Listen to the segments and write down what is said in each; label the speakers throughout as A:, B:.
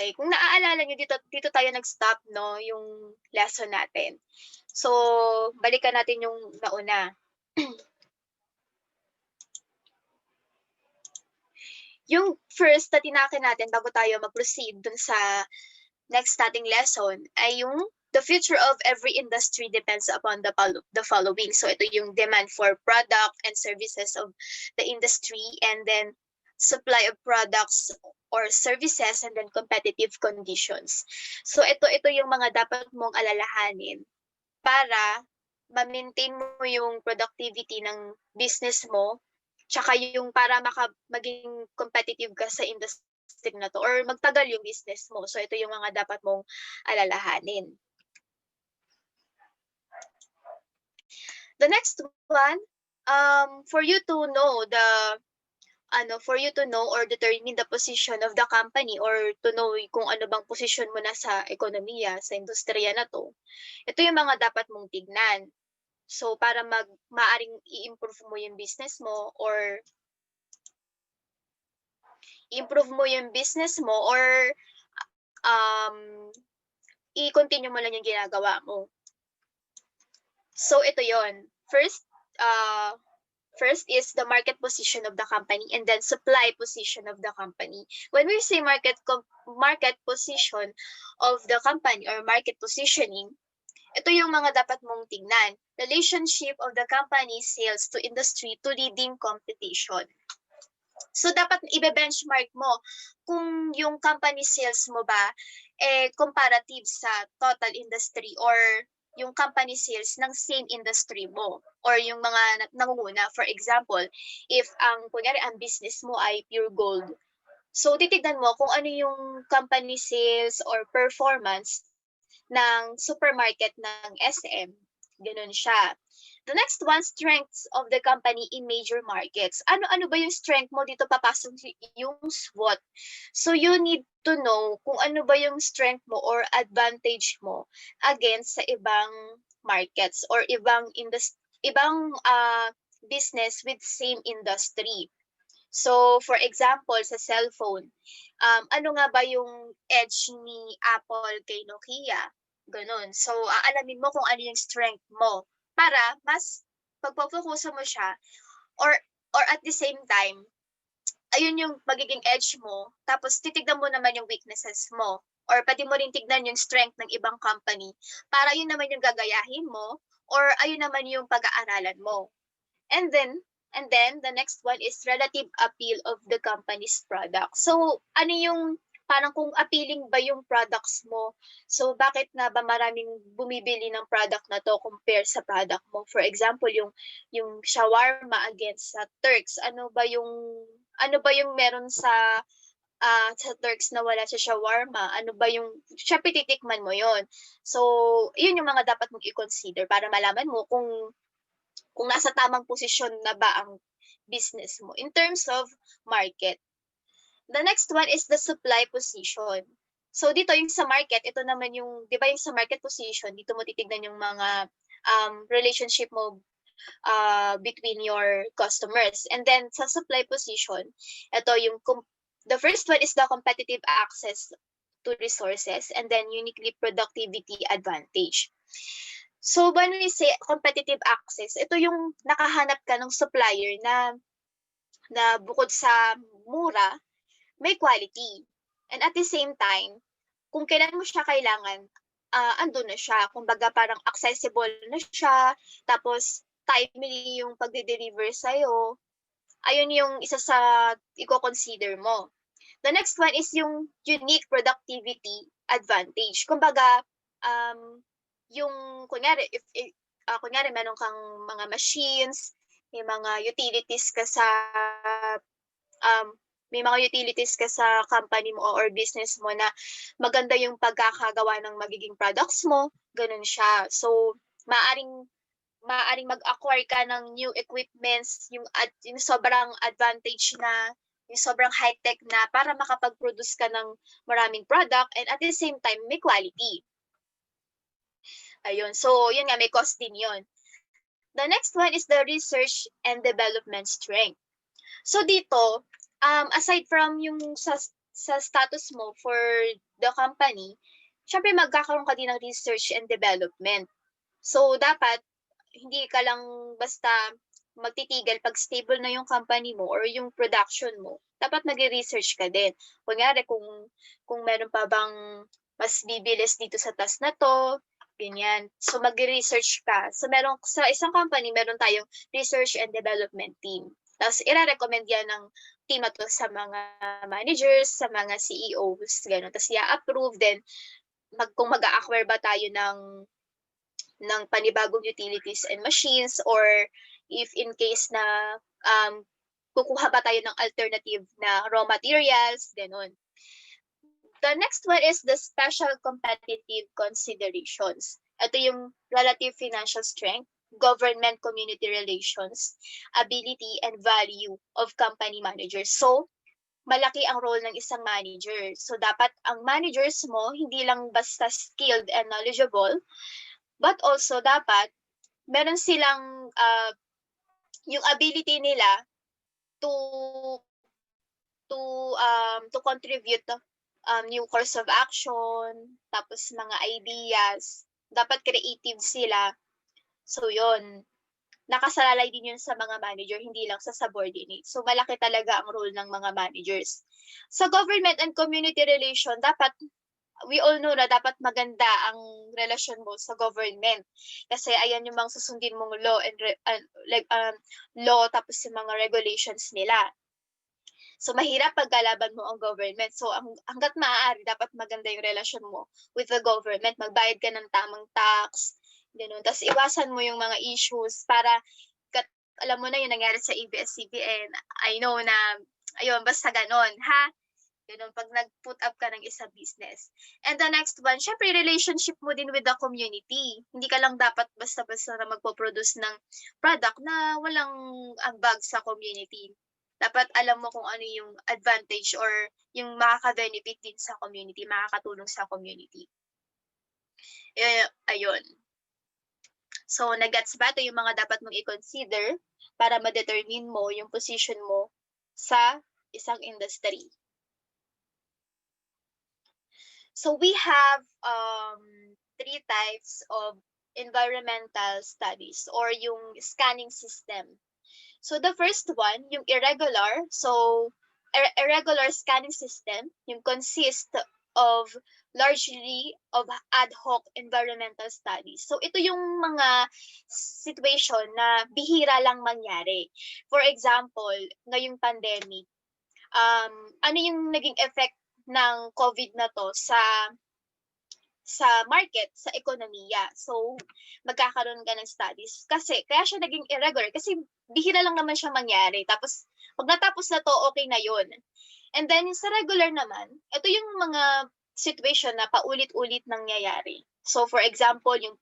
A: Okay, kung naaalala niyo dito tayo nag-stop 'no, yung lesson natin. So, balikan natin yung nauna. Yung first na tinake natin bago tayo mag-proceed dun sa next nating lesson ay yung the future of every industry depends upon the following. So ito yung demand for product and services of the industry, and then supply of products or services, and then competitive conditions. So ito yung mga dapat mong alalahanin para ma-maintain mo yung productivity ng business mo, tsaka yung para maging competitive ka sa industry na 'to or magtagal yung business mo. So ito yung mga dapat mong alalahanin. The next one, for you to know or determine the position of the company or to know kung ano bang posisyon mo na sa ekonomiya, sa industriya na 'to, ito yung mga dapat mong tignan. So, para maaring i-improve mo yung business mo or um, i-continue mo lang yung ginagawa mo. So, ito yon. First is the market position of the company, and then supply position of the company. When we say market position of the company or market positioning, ito yung mga dapat mong tingnan. Relationship of the company's sales to industry to leading competition. So, dapat i-benchmark mo kung yung company sales mo ba comparative sa total industry or yung company sales ng same industry mo or yung mga nangunguna. For example, if kunyari ang business mo ay pure gold, so titignan mo kung ano yung company sales or performance ng supermarket ng SM. Ganun siya. The next one, strengths of the company in major markets. Ano ba yung strength mo? Dito papasok yung SWOT. So you need to know kung ano ba yung strength mo or advantage mo against sa ibang markets or ibang business with same industry. So, for example, sa cellphone, ano nga ba yung edge ni Apple kay Nokia? Ganun. So, aalamin mo kung ano yung strength mo para mas pagpo-focusan mo siya or at the same time, ayun yung magiging edge mo. Tapos titignan mo naman yung weaknesses mo or pwede mo rin tignan yung strength ng ibang company para yun naman yung gagayahin mo or ayun naman yung pag-aaralan mo. And then the next one is relative appeal of the company's product. So, ano yung parang kung appealing ba yung products mo? So, bakit nga ba maraming bumibili ng product na to compare sa product mo? For example, yung shawarma against sa Turks, ano ba yung meron sa Turks na wala sa shawarma? Ano ba yung syempre titikman mo yon. So, yun yung mga dapat mong i-consider para malaman mo kung nasa tamang posisyon na ba ang business mo in terms of market. The next one is the supply position. So dito yung sa market, ito naman yung, di ba yung sa market position, dito mo titignan yung mga relationship mo between your customers. And then sa supply position, ito yung, the first one is the competitive access to resources, and then uniquely productivity advantage. So when we say competitive access, ito yung nakahanap ka ng supplier na bukod sa mura, may quality. And at the same time, kung kailan mo siya kailangan, andun na siya. Kumbaga parang accessible na siya, tapos timely yung pagde-deliver sa'yo. Ayun yung isa sa i-consider mo. The next one is yung unique productivity advantage. Kumbaga, yung kunyari kunyari meron kang mga machines, may mga utilities ka sa company mo or business mo na maganda yung pagkakagawa ng magiging products mo, ganun siya. So, maaring mag-acquire ka ng new equipments, yung sobrang advantage na, yung sobrang high-tech na para makapag-produce ka ng maraming product and at the same time, may quality. Ayun. So, yun nga, may cost din yun. The next one is the research and development strength. So, dito, aside from yung sa sa status mo for the company, syempre magkakaroon ka din ng research and development. So, dapat hindi ka lang basta magtitigil pag stable na yung company mo or yung production mo. Dapat magre-research ka din. Kunyari, kung meron pa bang mas bibilis dito sa task na to, ganyan. So, magre-research ka. So, sa isang company, meron tayong research and development team. Tapos, ira-recommend yan ng team na to sa mga managers, sa mga CEOs, gano'n. Tapos, i-approve, then, kung mag-a-acquire ba tayo ng panibagong utilities and machines, or if in case na kukuha ba tayo ng alternative na raw materials, gano'n. The next one is the special competitive considerations. Ito yung relative financial strength, government community relations, ability, and value of company managers. So, malaki ang role ng isang manager. So, dapat ang managers mo, hindi lang basta skilled and knowledgeable, but also dapat meron silang yung ability nila to to contribute new course of action, tapos mga ideas, dapat creative sila. So yun, nakasalalay din yun sa mga manager, hindi lang sa subordinate. So malaki talaga ang role ng mga managers. Sa government and community relation, dapat we all know na dapat maganda ang relasyon mo sa government. Kasi ayan yung mga susundin mong law and law, tapos yung mga regulations nila. So mahirap pagkalaban mo ang government. So hangga't maaari dapat maganda yung relasyon mo with the government. Magbayad ka ng tamang tax, gano'n. Tapos iwasan mo yung mga issues para alam mo na yung nangyari sa ABS-CBN. I know na ayun, basta gano'n, ha? Ganun, pag nag-put up ka ng isang business. And the next one, syempre, relationship mo din with the community. Hindi ka lang dapat basta-basta na magpo-produce ng product na walang ambag sa community. Dapat alam mo kung ano yung advantage or yung makaka-benefit din sa community, makakatulong sa community. Ayun. So, nag-gets ba ito yung mga dapat mong i-consider para ma-determine mo yung position mo sa isang industry. So we have 3 types of environmental studies or yung scanning system. So the first one, yung irregular. So irregular scanning system, yung consist of largely of ad hoc environmental studies. So ito yung mga situation na bihira lang mangyari. For example, ngayong pandemic, ano yung naging effect ng COVID na to sa market, sa ekonomiya. So, magkakaroon ka ng studies. Kaya siya naging irregular. Kasi bihira lang naman siya mangyari. Tapos, pag natapos na to, okay na yun. And then, sa regular naman, ito yung mga situation na paulit-ulit nangyayari. So, for example, yung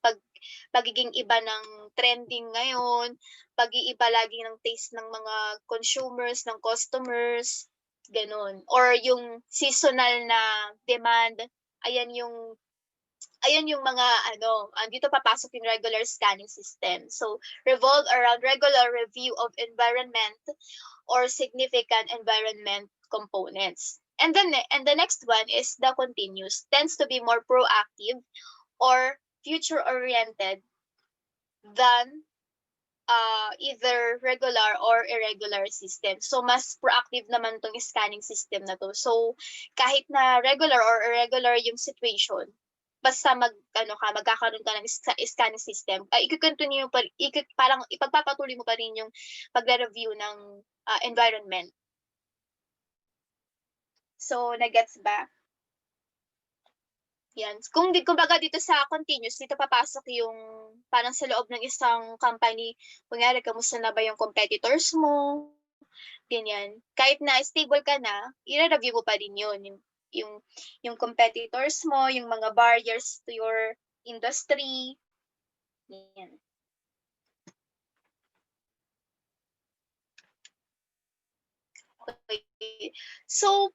A: pagiging iba ng trending ngayon, pag-iiba lagi ng taste ng mga consumers, ng customers, ganun. Or yung seasonal na demand, ayan yung mga dito papasok yung regular scanning system. So, revolve around regular review of environment or significant environment components. And the next one is the continuous, tends to be more proactive or future-oriented than either regular or irregular system. So, mas proactive naman tong scanning system na to. So, kahit na regular or irregular yung situation, basta magkakaroon ka ng scanning system, i-continue pa, parang ipagpapatuloy mo pa rin yung pagre-review ng environment. So, nagets ba? Yan. Kumbaga dito sa continuous, dito papasok yung parang sa loob ng isang company, kunyari, kamusta na ba yung competitors mo, ganyan. Kahit na stable ka na, i-review mo pa rin yun. Yung competitors mo, yung mga barriers to your industry. Yan. Okay. So,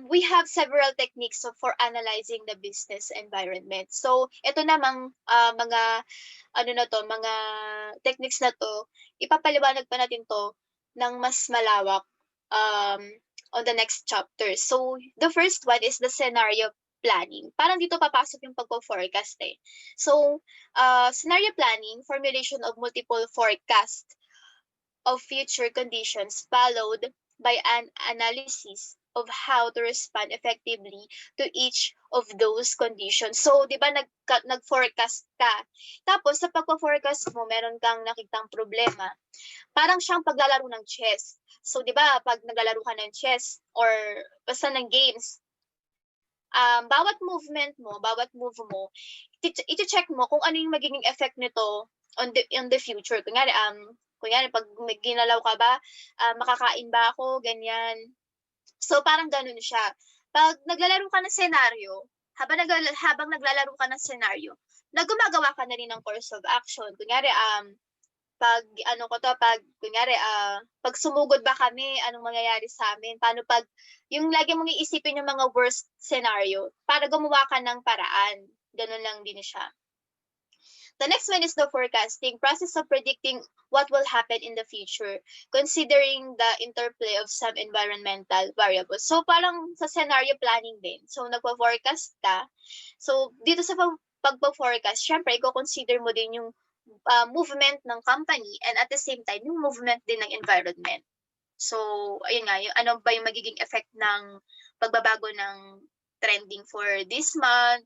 A: we have several techniques for analyzing the business environment. So, ito namang mga mga techniques na to, ipapaliwanag pa natin to ng mas malawak on the next chapter. So, the first one is the scenario planning. Parang dito papasok yung pagpo-forecast eh. So, scenario planning, formulation of multiple forecast of future conditions followed by an analysis of how to respond effectively to each of those conditions. So, di ba nag-forecast ka? Tapos, sa pagpo-forecast mo, meron kang nakitang problema. Parang siyang paglalaro ng chess. So, di ba, pag naglalaro ka ng chess or basta ng games, bawat movement mo, bawat move mo, iti-check mo kung ano yung magiging effect nito on the future. Kunyari pag ginalaw ka ba, makakain ba ako, ganyan. So, parang ganun siya. Pag naglalaro ka ng senaryo, habang naglalaro ka ng senaryo, gumagawa ka na rin ng course of action. Kunyari, pag kunyari, pag sumugod ba kami, anong mangyayari sa amin? Paano pag, yung lagi mong iisipin yung mga worst scenario para gumawa ka ng paraan. Ganun lang din siya. The next one is the forecasting, process of predicting what will happen in the future, considering the interplay of some environmental variables. So, parang sa scenario planning din. So, nagpo-forecast ka. So, dito sa pagpo-forecast, syempre, i-consider mo din yung movement ng company and at the same time, yung movement din ng environment. So, ayun nga, yung, ano ba yung magiging effect ng pagbabago ng trending for this month,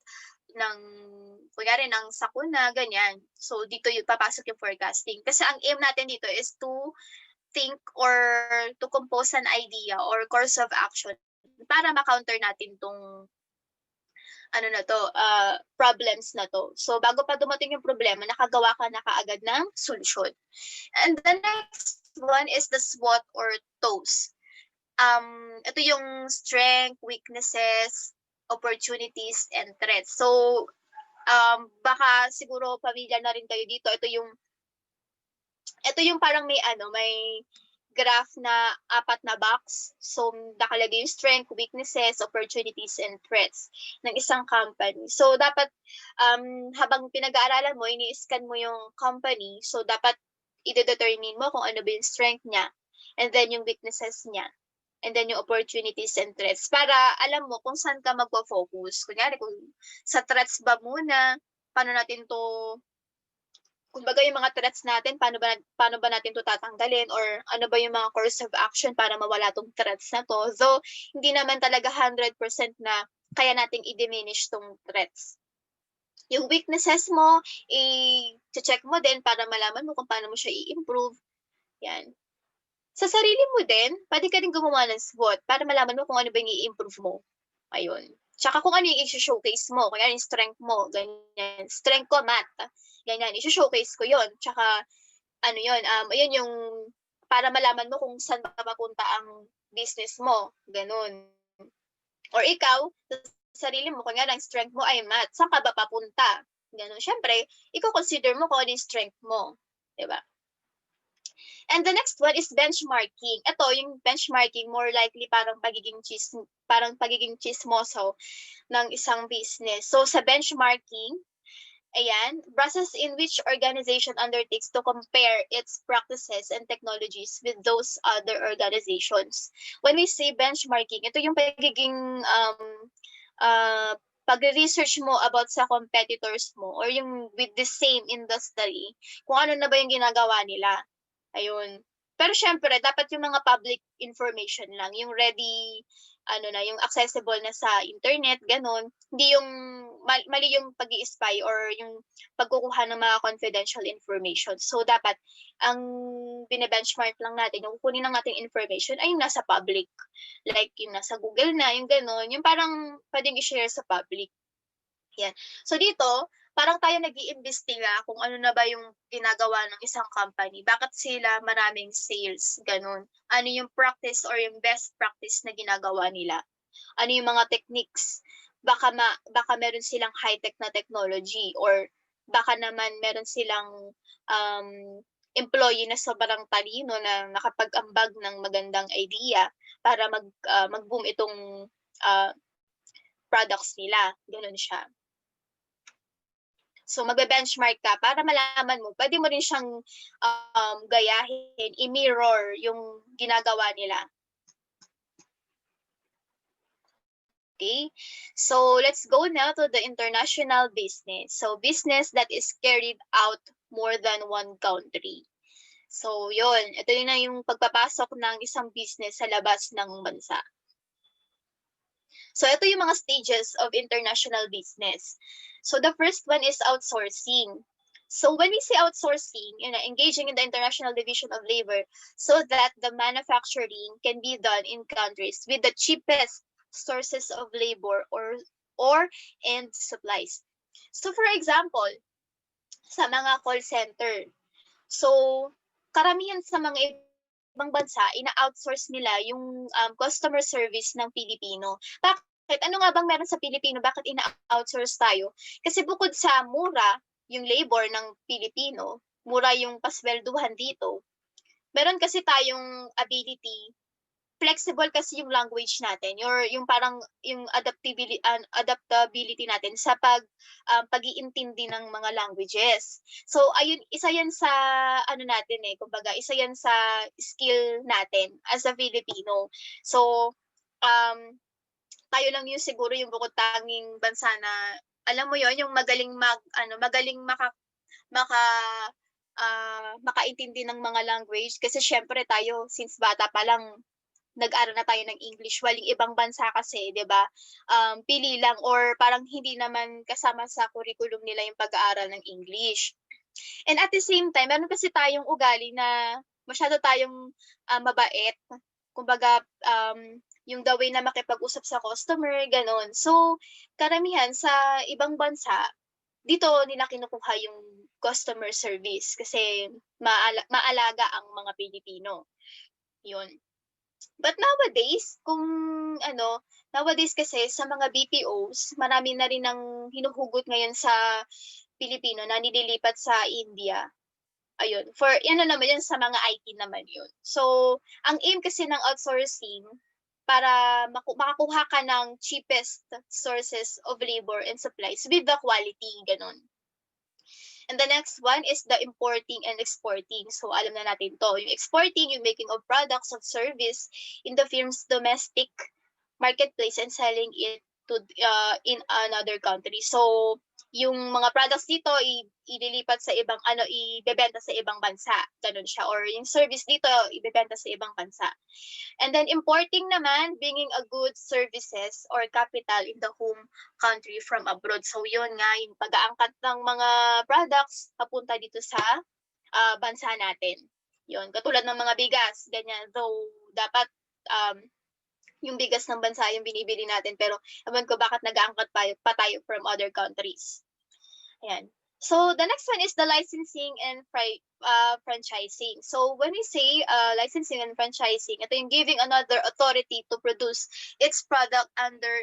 A: kunyari ng sakuna, ganyan. So, dito yung papasok yung forecasting. Kasi ang aim natin dito is to think or to compose an idea or course of action para ma-counter natin tong problems na to. So, bago pa dumating yung problema, nakagawa ka na kaagad ng solusyon. And the next one is the SWOT or TOS. Ito yung strength, weaknesses, opportunities, and threats. So, baka siguro pamilyar na rin kayo dito. Ito yung parang may graph na 4 na box. So, nakalagay yung strength, weaknesses, opportunities, and threats ng isang company. So, dapat habang pinag-aaralan mo, ini-scan mo yung company. So, dapat i-determine mo kung ano ba yung strength niya and then yung weaknesses niya. And then yung opportunities and threats para alam mo kung saan ka magpo-focus. Kunyari, kung sa threats ba muna, paano natin to, kumbaga yung mga threats natin, paano ba natin to tatanggalin or ano ba yung mga course of action para mawala tong threats na to. Though, hindi naman talaga 100% na kaya nating i-diminish tong threats. Yung weaknesses mo, i-check mo din para malaman mo kung paano mo siya i-improve. Yan. Sa sarili mo din, pwede ka rin gumawa ng SWOT para malaman mo kung ano ba yung i-improve mo. Ayun. Tsaka kung ano yung i-showcase mo. Kaya yung strength mo, ganyan. Strength ko, math. Ganyan, i-showcase ko yon. Tsaka, ayun yung para malaman mo kung saan ba mapunta ang business mo. Ganun. Or ikaw, sa sarili mo, kung ang strength mo ay math, saan ka ba papunta? Ganun. Syempre, ikaw consider mo kung ano yung strength mo. Diba? And the next one is benchmarking. Ito, yung benchmarking, more likely parang pagiging chismoso ng isang business. So, sa benchmarking, ayan, process in which organization undertakes to compare its practices and technologies with those other organizations. When we say benchmarking, ito yung pagiging pag-research mo about sa competitors mo or yung with the same industry, kung ano na ba yung ginagawa nila. Ayun. Pero syempre, dapat yung mga public information lang, yung ready, yung accessible na sa internet, ganun. Hindi yung mali yung pag-i-spy or yung pagkukuha ng mga confidential information. So, dapat, ang bine-benchmark lang natin, yung kukunin lang natin information ay yung nasa public. Like, yung nasa Google na, yung ganun. Yung parang pwedeng i-share sa public. Yan. So, dito, parang tayo nag-iimbestiga kung ano na ba yung ginagawa ng isang company. Bakit sila maraming sales, ganun. Ano yung practice or yung best practice na ginagawa nila. Ano yung mga techniques. Baka meron silang high-tech na technology or baka naman meron silang employee na sobrang talino na nakapag-ambag ng magandang idea para mag-boom itong products nila. Ganun siya. So, magbe-benchmark ka para malaman mo, pwede mo rin siyang gayahin, i-mirror yung ginagawa nila. Okay, so let's go now to the international business. So business that is carried out more than one country. So yun, ito yun na yung pagpapasok ng isang business sa labas ng bansa. So ito yung mga stages of international business. So the first one is outsourcing. So when we say outsourcing, engaging in the international division of labor so that the manufacturing can be done in countries with the cheapest sources of labor or and supplies. So for example, sa mga call center. So karamihan sa mga ibang bansa, ina-outsource nila yung customer service ng Pilipino. Bakit? Ano nga bang meron sa Pilipino? Bakit ina-outsource tayo? Kasi bukod sa mura yung labor ng Pilipino, mura yung paswelduhan dito, meron kasi tayong ability, flexible kasi yung language natin, yung parang yung adaptability natin sa pag-iintindi ng mga languages. So ayun, isa yan sa ano natin kumbaga isa yan sa skill natin as a Filipino. So um tayo lang yung siguro yung bukod tanging bansa na alam mo yon, yung magaling makaintindi ng mga language, kasi syempre tayo since bata pa lang nag-aral na tayo ng English, while yung ibang bansa kasi, 'di ba, pili lang or parang hindi naman kasama sa curriculum nila yung pag-aaral ng English. And at the same time, meron kasi tayong ugali na masyado tayong mabait. Kumbaga, yung the way na makipag-usap sa customer, gano'n. So, karamihan sa ibang bansa, dito nila kinukuha yung customer service kasi maalaga ang mga Pilipino. Yun. But nowadays, nowadays kasi sa mga BPOs, marami na rin ang hinuhugot ngayon sa Pilipino na nililipat sa India. Ayun, for ano naman yun sa mga IT naman yun. So, ang aim kasi ng outsourcing para makakuha ka ng cheapest sources of labor and supplies with the quality, ganun. And the next one is the importing and exporting. So alam na natin to. Yung exporting, yung making of products of service in the firm's domestic marketplace and selling it to in another country. So yung mga products dito ililipat sa ibebenta sa ibang bansa. Ganun siya. Or yung service dito ibebenta sa ibang bansa. And then importing naman, bringing a goods, services, or capital in the home country from abroad. So yun nga, yung pag-aangkat ng mga products papunta dito sa bansa natin. Yun, katulad ng mga bigas, ganyan. Though dapat yung bigas ng bansa yung binibili natin, pero ewan ko bakit nag-aangkat pa tayo from other countries. Ayan. So the next one is the licensing and franchising. So when we say licensing and franchising, ito yung giving another authority to produce its product under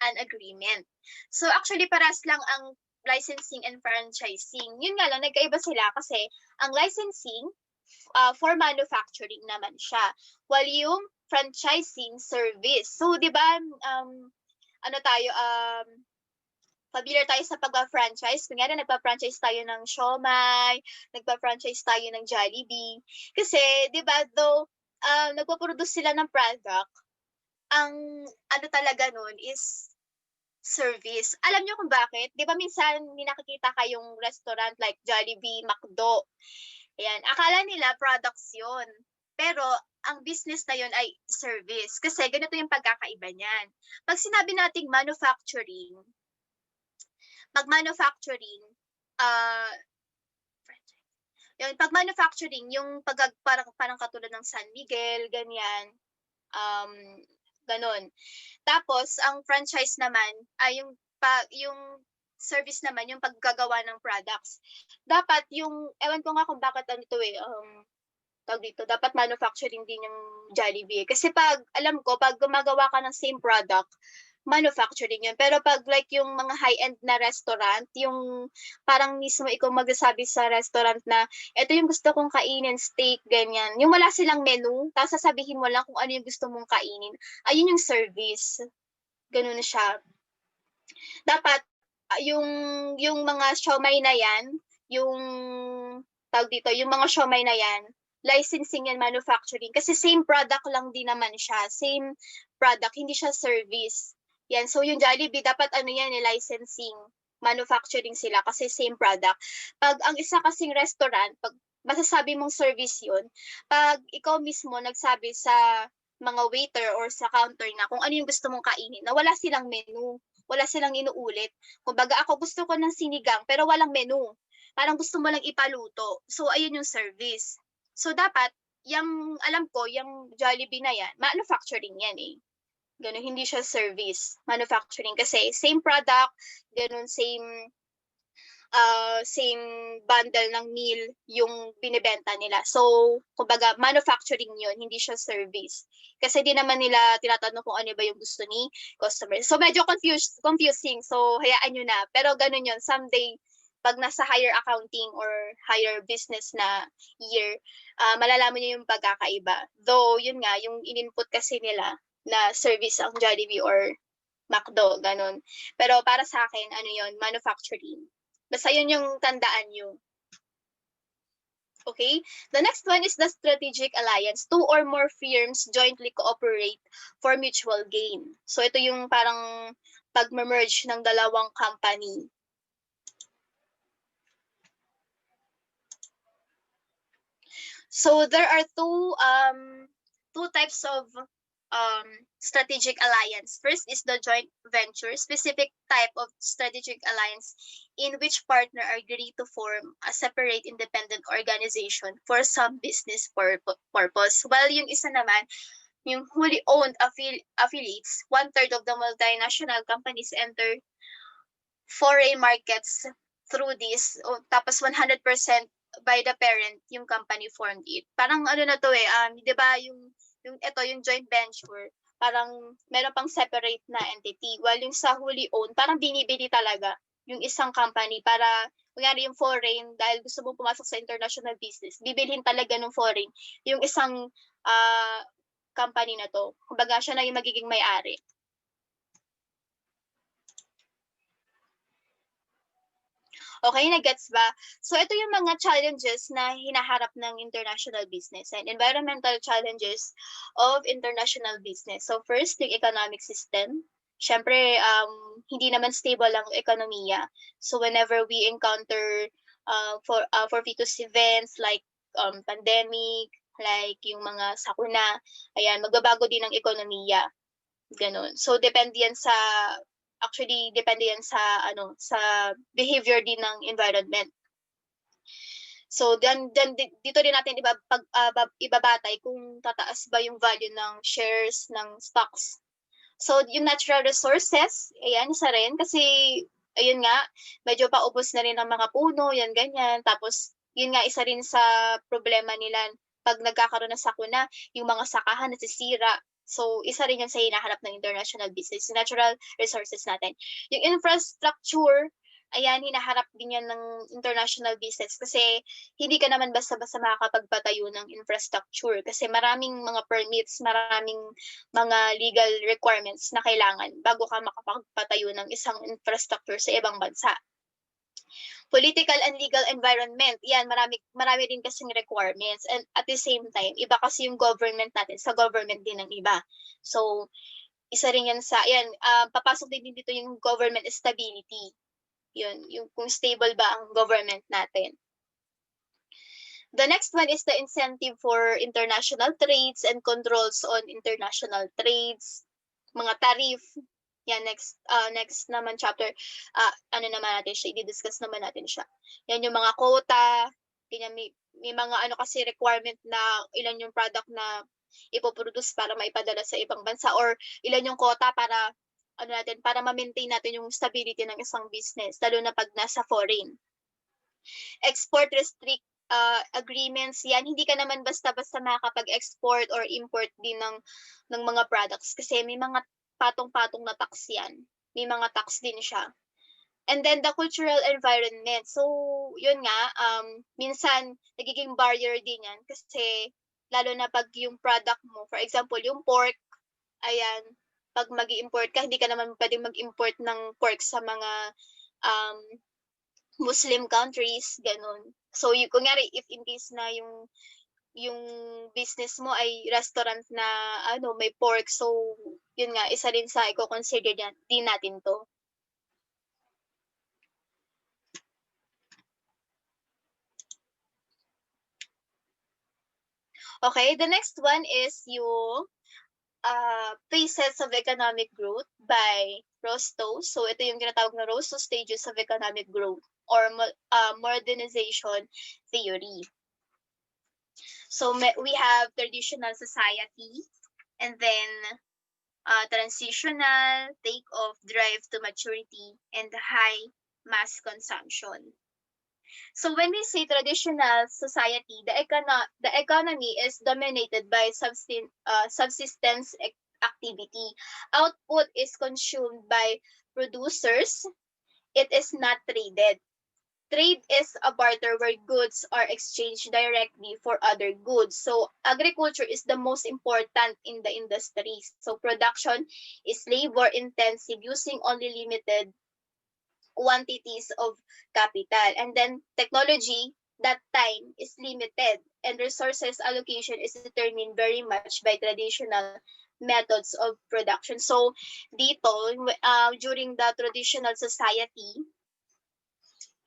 A: an agreement. So actually paras lang ang licensing and franchising. Yun nga lang, nagkaiba sila kasi ang licensing for manufacturing naman siya, while yung franchising service. So 'di ba familiar tayo sa pagpa-franchise. Kunyari, nagpa-franchise tayo ng siomai, nagpa-franchise tayo ng Jollibee. Kasi, di ba, though, nagpo-produce sila ng product, ang ano talaga nun is service. Alam niyo kung bakit? Di ba minsan, may nakikita kayong restaurant like Jollibee, McDo. Ayan, akala nila products yun. Pero, ang business na yun ay service. Kasi ganito yung pagkakaiba niyan. Pag sinabi nating manufacturing, pag manufacturing, yung parang katulad ng San Miguel, ganyan, ganon. Tapos, ang franchise naman, ay yung service naman, yung paggagawa ng products. Dapat ewan ko nga kung bakit tawag dito, dapat manufacturing din yung Jollibee. Kasi alam ko, pag gumagawa ka ng same product, manufacturing yun. Pero pag like yung mga high-end na restaurant, yung parang mismo ikaw magsasabi sa restaurant na, ito yung gusto kong kainin, steak, ganyan. Yung wala silang menu, tapos sasabihin mo lang kung ano yung gusto mong kainin. Ayun yung service. Ganun siya. Dapat, yung mga siomai na yan, yung tawag dito, yung mga siomai na yan, licensing and manufacturing. Kasi same product lang din naman siya. Same product, hindi siya service. Yan, so yung Jollibee, dapat ano yan, licensing, manufacturing sila kasi same product. Pag ang isa kasing restaurant, pag masasabi mong service yun, pag ikaw mismo nagsabi sa mga waiter or sa counter na kung ano yung gusto mong kainin, na wala silang menu, wala silang inuulit. Kumbaga ako gusto ko ng sinigang pero walang menu. Parang gusto mo lang ipaluto. So ayun yung service. So dapat, yung alam ko, yung Jollibee na yan, manufacturing yan eh. Ganun, hindi siya service, manufacturing. Kasi same product, ganun, same bundle ng meal yung binibenta nila. So, kumbaga, manufacturing yun, hindi siya service. Kasi di naman nila tinatanong kung ano ba yung gusto ni customer. So, medyo confusing. So, hayaan nyo na. Pero ganun yun, someday, pag nasa higher accounting or higher business na year, malalaman nyo yung pagkakaiba. Though, yun nga, yung in-input kasi nila na service ang Jollibee or McDo, ganun. Pero para sa akin, ano yun, manufacturing. Basta yun yung tandaan nyo. Okay? The next one is the strategic alliance. Two or more firms jointly cooperate for mutual gain. So ito yung parang pag-merge ng dalawang company. So there are two types of strategic alliance. First is the joint venture, specific type of strategic alliance in which partner agree to form a separate independent organization for some business purpose. While yung isa naman, yung wholly owned affiliates, 1/3 of the multinational companies enter foreign markets through this, tapos 100% by the parent, yung company formed it. Parang ano na to eh, 'di ba yung joint venture, parang meron pang separate na entity. While yung sa wholly owned, parang binibili talaga yung isang company para, kunyari yung foreign, dahil gusto mong pumasok sa international business, bibilhin talaga ng foreign yung isang company na to. Kumbaga siya na yung magiging may-ari. Okay, na-gets ba? So ito yung mga challenges na hinaharap ng international business and environmental challenges of international business. So first, yung economic system. Siyempre, hindi naman stable ang ekonomiya. So whenever we encounter fortuitous events like pandemic, like yung mga sakuna, ayan, magbabago din ang ekonomiya. Ganon. So depende yan sa depende yan sa sa behavior din ng environment. So dito din natin ibabatay kung tataas ba yung value ng shares ng stocks. So yung natural resources, ayan, isa rin kasi ayun nga, medyo paubos na rin ang mga puno, yan ganyan. Tapos yun nga, isa rin sa problema nila pag nagkakaroon ng sakuna, yung mga sakahan nasisira. So, isa rin yan sa hinaharap ng international business, natural resources natin. Yung infrastructure, ayan, hinaharap din yan ng international business kasi hindi ka naman basta-basta makakapagpatayo ng infrastructure kasi maraming mga permits, maraming mga legal requirements na kailangan bago ka makapagpatayo ng isang infrastructure sa ibang bansa. Political and legal environment, yan, marami din kasing requirements. And at the same time, iba kasi yung government natin, sa government din ng iba. So, isa rin yan sa, yan, papasok din dito yung government stability. Yun, yung kung stable ba ang government natin. The next one is the incentive for international trades and controls on international trades, mga tariff. Yan, next naman chapter, ano naman natin siya, i-discuss naman natin siya. Yan yung mga quota, ganyan, may mga ano kasi requirement na ilan yung product na ipoproduce para maipadala sa ibang bansa or ilan yung quota para para ma-maintain natin yung stability ng isang business, lalo na pag nasa foreign. Export restrict agreements, yan, hindi ka naman basta-basta makakapag-export or import din ng mga products kasi may mga patong-patong na tax yan. May mga tax din siya. And then the cultural environment. So, yun nga, minsan nagiging barrier din yan kasi lalo na pag yung product mo, for example, yung pork, ayan, pag mag-i-import ka, hindi ka naman pwedeng mag-import ng pork sa mga Muslim countries, ganun. So, kunyari, if in case na yung yung business mo ay restaurant na may pork. So, yun nga, isa rin sa i-consider din natin to. Okay, the next one is yung phases of economic growth by Rostow. So, ito yung tinatawag na Rostow stages of economic growth or modernization theory. So, we have traditional society, and then transitional, take-off, drive to maturity, and high mass consumption. So when we say traditional society, the economy is dominated by subsistence activity. Output is consumed by producers. It is not traded. Trade is a barter where goods are exchanged directly for other goods. So agriculture is the most important in the industry. So production is labor intensive, using only limited quantities of capital. And then technology, that time is limited, and resources allocation is determined very much by traditional methods of production. So dito, during the traditional society,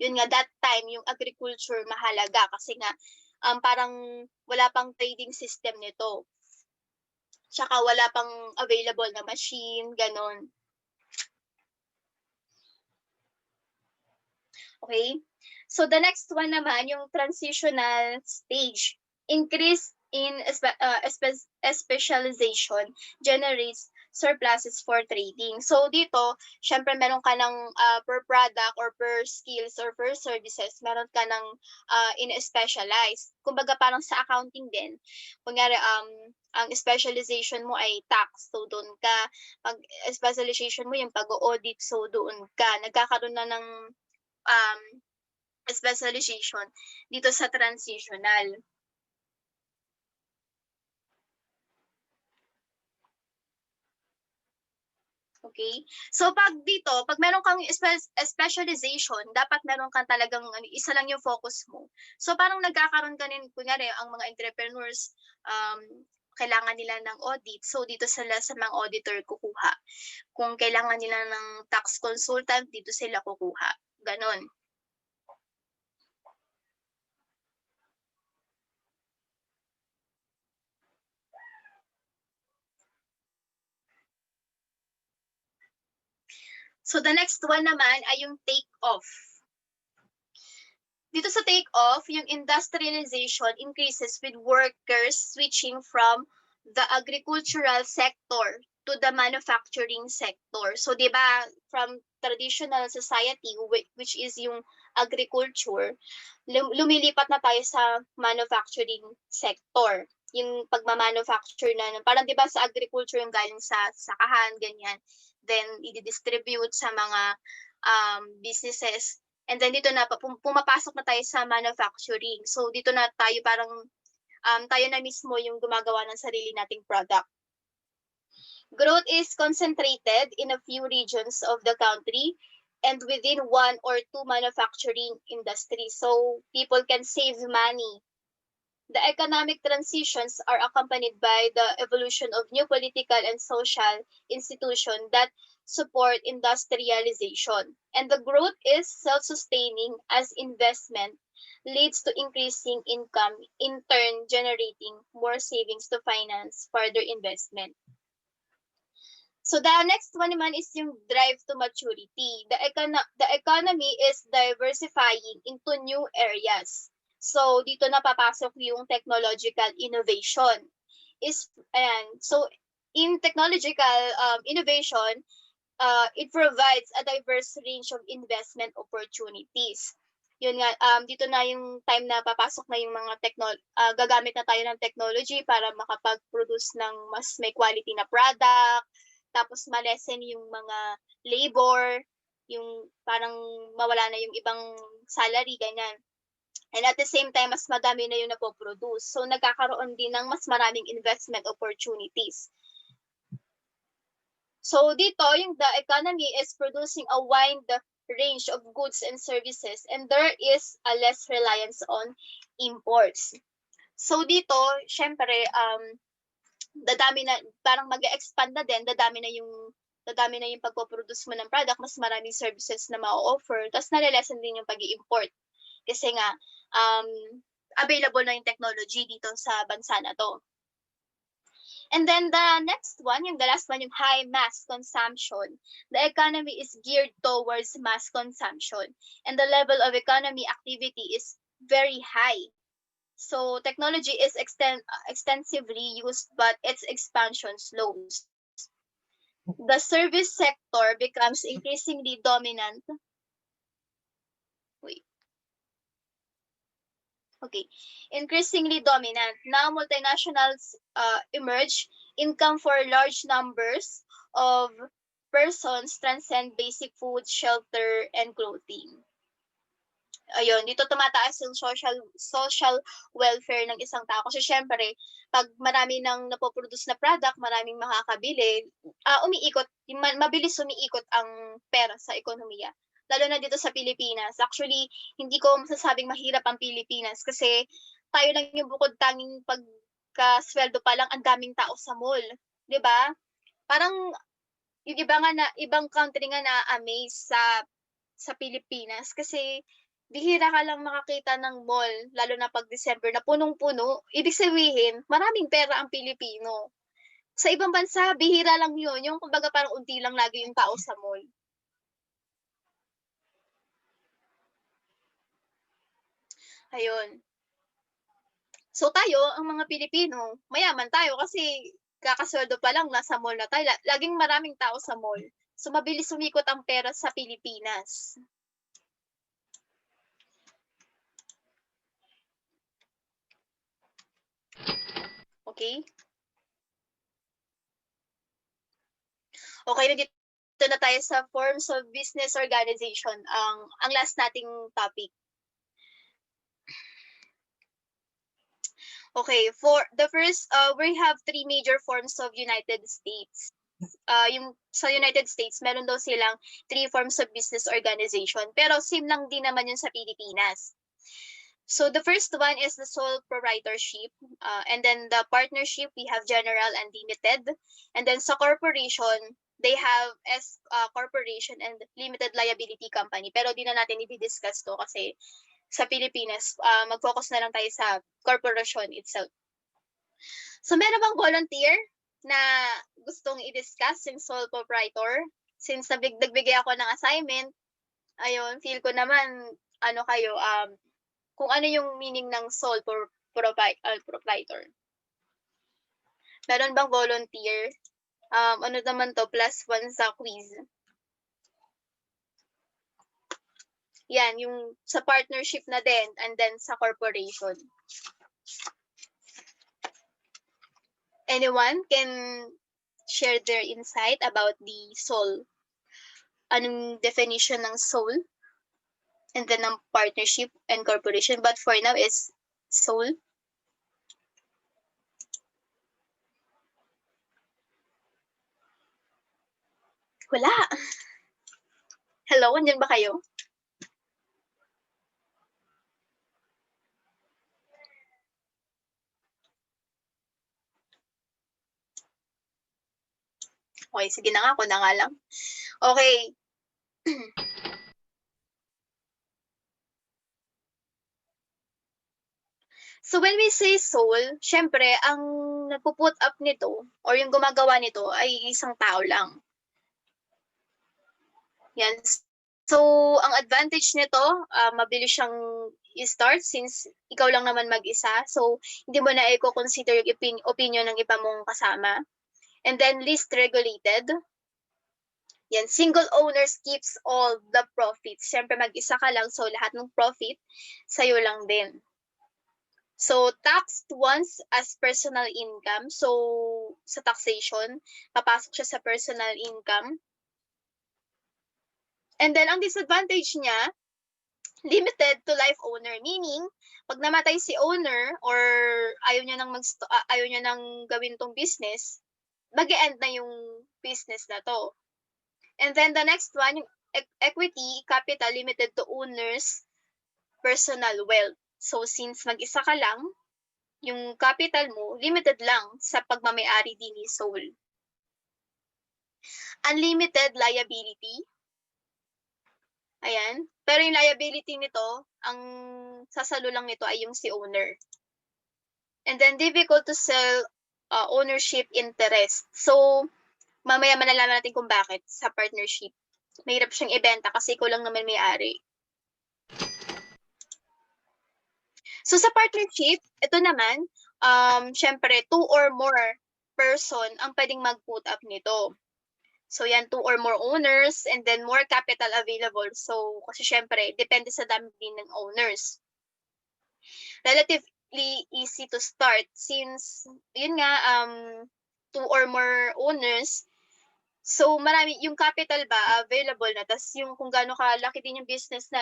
A: yun nga, that time, yung agriculture mahalaga kasi nga, parang wala pang trading system nito. Tsaka wala pang available na machine, ganon. Okay? So the next one naman, yung transitional stage. Increase in specialization generates surpluses for trading. So dito, syempre meron ka ng per product or per skills or per services, meron ka ng in-specialize. Kumbaga parang sa accounting din, kunyari ang specialization mo ay tax. So doon ka, pag specialization mo yung pag-audit, so doon ka. Nagkakaroon na ng specialization dito sa transitional. Okay? So pag meron kang specialization, dapat meron kang talagang isa lang yung focus mo. So parang nagkakaroon ka rin, kunyari ang mga entrepreneurs, kailangan nila ng audit. So dito sila sa mga auditor kukuha. Kung kailangan nila ng tax consultant, dito sila kukuha. Ganon. So the next one naman ay yung take-off. Dito sa take-off, yung industrialization increases with workers switching from the agricultural sector to the manufacturing sector. So 'di ba, from traditional society, which is yung agriculture, lumilipat na tayo sa manufacturing sector. Yung pagma-manufacture na, parang 'di ba sa agriculture yung galing sa sakahan, ganyan. Then i-distribute sa mga businesses. And then dito na pumapasok na tayo sa manufacturing. So dito na tayo parang tayo na mismo yung gumagawa ng sarili nating product. Growth is concentrated in a few regions of the country and within one or two manufacturing industries. So people can save money. The economic transitions are accompanied by the evolution of new political and social institutions that support industrialization. And the growth is self-sustaining as investment leads to increasing income, in turn generating more savings to finance further investment. So the next one naman is yung drive to maturity. The economy is diversifying into new areas. So dito na papasok yung technological innovation. So in technological innovation, it provides a diverse range of investment opportunities. Yun nga, dito na yung time na papasok na yung mga gagamit na tayo ng technology para makapag-produce ng mas may quality na product, tapos malesen yung mga labor, yung parang mawala na yung ibang salary, ganyan. And at the same time, mas madami na yung napoproduce. So nagkakaroon din ng mas maraming investment opportunities. So dito, yung the economy is producing a wide range of goods and services, and there is a less reliance on imports. So dito, syempre, dadami na, parang mag-e-expand na din, dadami na yung pagpo-produce mo ng product, mas maraming services na ma-o-offer, tapos nale-lessen din yung pag-i-import. Kasi nga, available na yung technology dito sa bansa na to. And then the next one, the last one, yung high mass consumption. The economy is geared towards mass consumption, and the level of economy activity is very high. So technology is extensively used, but its expansion slows. The service sector becomes increasingly dominant. Increasingly dominant. Now multinationals emerge. Income for large numbers of persons transcend basic food, shelter, and clothing. Ayun, dito tumataas yung social welfare ng isang tao. Kasi syempre, pag marami nang napoproduce na product, maraming makakabili, mabilis umiikot ang pera sa ekonomiya. Lalo na dito sa Pilipinas. Actually, hindi ko masasabing mahirap ang Pilipinas kasi tayo lang yung bukod tanging pagkasweldo pa lang ang daming tao sa mall. 'Di ba? Parang yung ibang country nga na-amaze sa Pilipinas kasi bihira ka lang makakita ng mall, lalo na pag December na punong-puno. Ibig sabihin, maraming pera ang Pilipino. Sa ibang bansa, bihira lang yun. Yung kumbaga parang unti lang lagi yung tao sa mall. Ayun. So tayo, ang mga Pilipino, mayaman tayo kasi kakasweldo pa lang, nasa mall na tayo. Laging maraming tao sa mall. So mabilis umikot ang pera sa Pilipinas. Okay? Okay, dito na tayo sa forms of business organization, ang last nating topic. Okay, for the first, we have three major forms of United States. Yung sa United States, meron daw silang three forms of business organization. Pero same lang din naman yun sa Pilipinas. So the first one is the sole proprietorship. And then the partnership, we have general and limited. And then sa corporation, they have corporation and limited liability company. Pero di na natin i-discuss to kasi sa Pilipinas, mag-focus na lang tayo sa corporation itself. So meron bang volunteer na gustong i-discuss yung sole proprietor? Since nagbigay ako ng assignment, ayun, feel ko naman, kung ano yung meaning ng sole proprietor. Meron bang volunteer? Ano naman to, +1 sa quiz. Yan, yung sa partnership na din, and then sa corporation. Anyone can share their insight about the sole? Anong definition ng sole? And then ng partnership and corporation. But for now is sole. Wala. Hello, andyan ba kayo? Okay, sige na nga, ako na nga lang. Okay. So when we say soul, syempre, ang nagpo-put up nito or yung gumagawa nito ay isang tao lang. Yan. So, ang advantage nito, mabilis siyang i-start since ikaw lang naman mag-isa. So, hindi mo na i-consider yung opinion ng iba mong kasama. And then, least regulated. Yan, single owners keeps all the profits. Siyempre, mag-isa ka lang, so lahat ng profit, sa'yo lang din. So, taxed once as personal income. So, sa taxation, papasok siya sa personal income. And then, ang disadvantage niya, limited to life owner. Meaning, pag namatay si owner or ayaw niya nang gawin tong business, mag-e-end na yung business na to. And then the next one, yung equity capital limited to owner's personal wealth. So since mag-isa ka lang, yung capital mo, limited lang sa pagmamayari din ni sole. Unlimited liability. Ayan. Pero yung liability nito, ang sasalo lang nito ay yung si owner. And then difficult to sell ownership interest. So, mamaya malalaman natin kung bakit sa partnership. Mahirap siyang ibenta kasi ikaw lang naman may-ari. So sa partnership, ito naman, syempre, 2 or more person ang pwedeng mag-put up nito. So yan, 2 or more owners and then more capital available. So kasi syempre, depende sa dami din ng owners. Relatively easy to start since, yun nga, 2 or more owners. So marami, yung capital ba available na, tas yung kung gaano kalaki din yung business na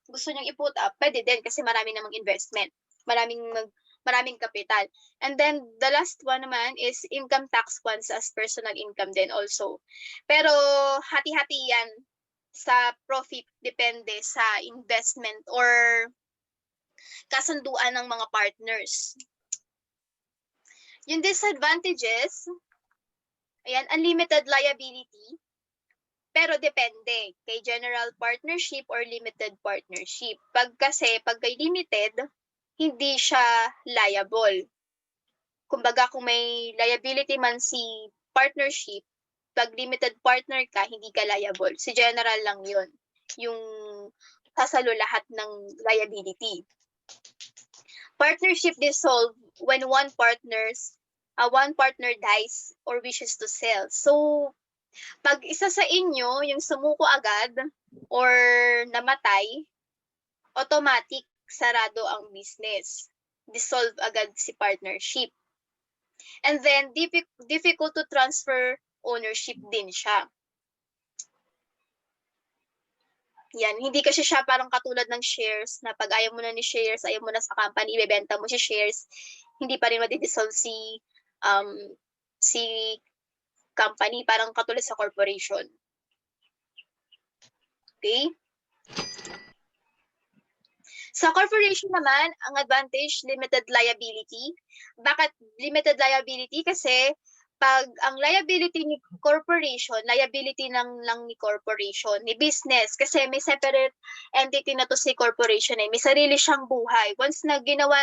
A: gusto niyong i-put up, pwede din kasi marami namang investment. Maraming kapital. And then the last one naman is income tax funds as personal income din also. Pero hati-hati yan sa profit, depende sa investment or kasunduan ng mga partners. Yung disadvantages, ayan, unlimited liability. Pero depende kay general partnership or limited partnership. Pag kay limited, hindi siya liable. Kumbaga kung may liability man si partnership, pag limited partner ka, hindi ka liable. Si general lang yun. Yung sasalo lahat ng liability. Partnership dissolve when one partner dies or wishes to sell. So, pag isa sa inyo yung sumuko agad or namatay, automatic sarado ang business. Dissolve agad si partnership. And then, difficult to transfer ownership din siya. Yan, hindi kasi siya parang katulad ng shares na pag ayaw mo na ni shares, ayaw mo na sa company, ibebenta mo si shares, hindi pa rin madi-dissolve si company, parang katulad sa corporation. Okay? Sa corporation naman, ang advantage, limited liability. Bakit limited liability? Kasi pag ang liability ni corporation, liability lang ni corporation, ni business, kasi may separate entity na to si corporation may sarili siyang buhay. Once na ginawa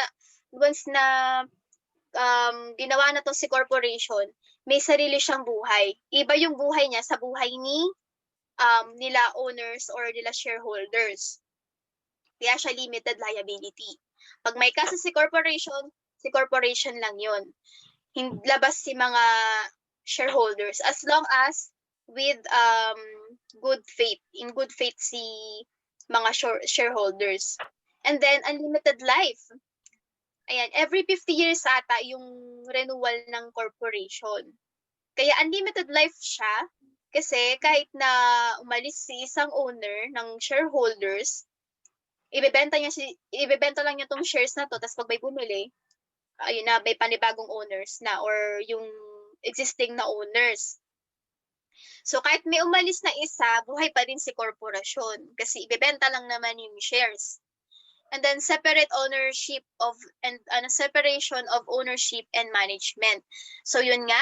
A: na to si corporation, may sarili siyang buhay. Iba yung buhay niya sa buhay nila owners or nila shareholders. Kaya siya limited liability. Pag may kaso si corporation lang yun. Labas si mga shareholders as long as with good faith. In good faith si mga shareholders. And then unlimited life. Ayan, every 50 years ata yung renewal ng corporation. Kaya unlimited life siya kasi kahit na umalis si isang owner ng shareholders, ibebenta lang niya tong shares na to, tapos pag may bumili, ayun na, may panibagong owners na or yung existing na owners. So kahit may umalis na isa, buhay pa rin si korporasyon kasi ibebenta lang naman yung shares. And then separation of ownership and management. So yun nga,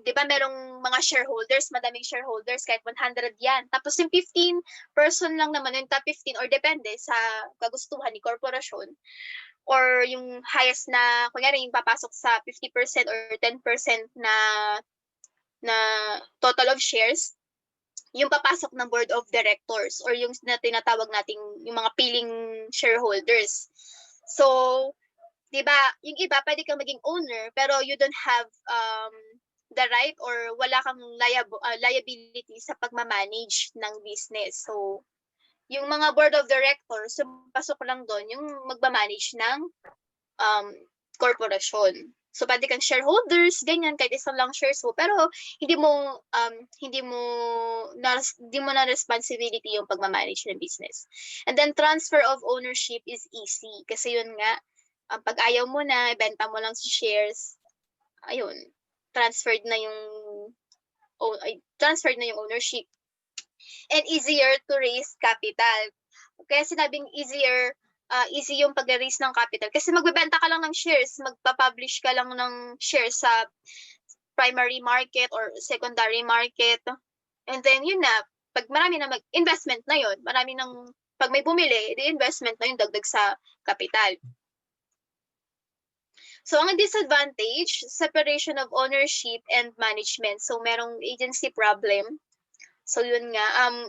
A: 'di ba merong mga shareholders, madaming shareholders kahit 100 yan. Tapos yung 15 person lang naman, yung top 15 or depende sa kagustuhan ni korporasyon or yung highest na kunyari yung papasok sa 50% or 10% na total of shares, yung papasok ng board of directors or yung na tinatawag nating yung mga piling shareholders. So, 'di ba, yung iba pwede kang maging owner pero you don't have the right or wala kang liability sa pagmamanage ng business. So, yung mga board of directors, pasok lang doon yung magmamanage ng korporasyon. So, pwede kang shareholders, ganyan, kahit isang lang shares mo, pero hindi mo na responsibility yung pagmamanage ng business. And then, transfer of ownership is easy. Kasi yun nga, pag ayaw mo na, ibenta mo lang si shares, ayun, transferred na yung ownership. And easier to raise capital. Kaya sinabing easier easy yung pag-raise ng capital. Kasi magbebenta ka lang ng shares, magpa-publish ka lang ng shares sa primary market or secondary market. And then yun na, pag marami na investment na yun, marami ng, pag may bumili, the investment na yun dagdag sa capital. So, ang disadvantage, separation of ownership and management. So, merong agency problem. So, yun nga.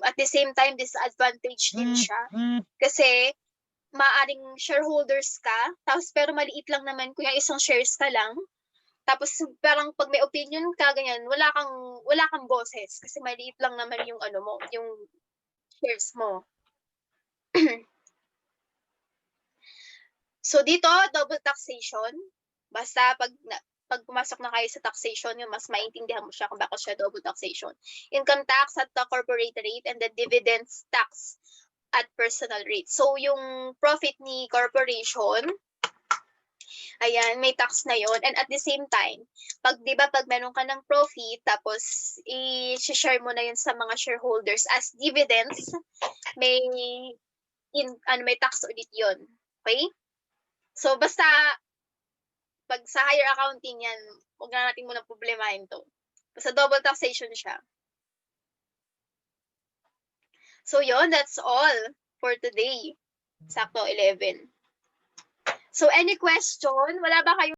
A: At the same time, disadvantage din siya. Kasi, maaring shareholders ka, tapos pero maliit lang naman, kung yung isang shares ka lang. Tapos, parang pag may opinion ka, ganyan, wala kang boses. Kasi maliit lang naman yung ano mo, yung shares mo. So, dito, double taxation. Basta pag pumasok na kayo sa taxation, yung mas maintindihan mo siya kung bakit siya double taxation. Income tax at the corporate rate and the dividends tax at personal rate. So, yung profit ni corporation, ayan, may tax na yon. And at the same time, di ba, pag meron ka ng profit, tapos i-share mo na yun sa mga shareholders as dividends, may tax ulit yun. Okay? So, basta, pag sa higher accounting yan, huwag na natin muna problemahin to. Basta double taxation siya. So, yon, that's all for today. Sakto, 11. So, any question? Wala ba kayong